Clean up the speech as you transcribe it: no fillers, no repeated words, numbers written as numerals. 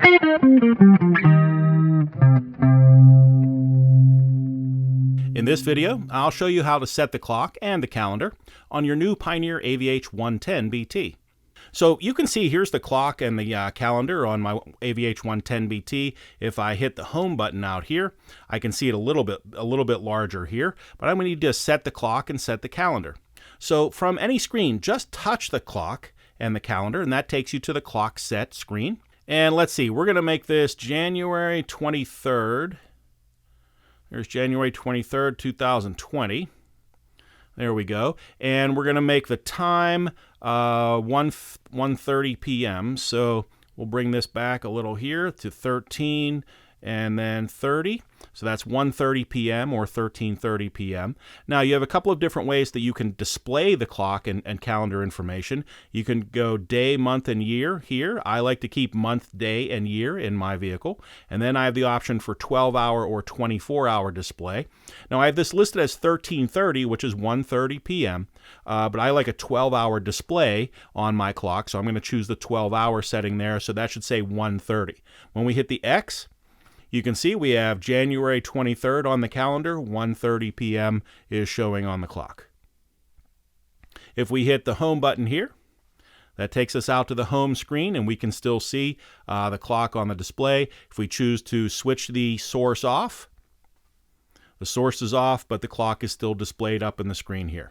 In this video, I'll show you how to set the clock and the calendar on your new Pioneer AVH-110BT. So you can see here's the clock and the calendar on my AVH-110BT. If I hit the home button out here, I can see it a little bit larger here, but I'm going to need to set the clock and set the calendar. So from any screen, just touch the clock and the calendar, and that takes you to the clock set screen. And let's see, we're going to make this January 23rd. There's January 23rd, 2020. There we go. And we're going to make the time 1:30 p.m. So we'll bring this back a little here to 13 and then 30. So that's 1:30 p.m. or 13:30 p.m. Now you have a couple of different ways that you can display the clock and calendar information. You can go day, month, and year here. I like to keep month, day, and year in my vehicle. And then I have the option for 12-hour or 24-hour display. Now I have this listed as 13:30, which is 1:30 p.m., but I like a 12-hour display on my clock, so I'm going to choose the 12-hour setting there, so that should say 1:30. When we hit the X, you can see we have January 23rd on the calendar, 1:30 p.m. is showing on the clock. If we hit the home button here, that takes us out to the home screen, and we can still see the clock on the display. If we choose to switch the source off, the source is off, but the clock is still displayed up in the screen here.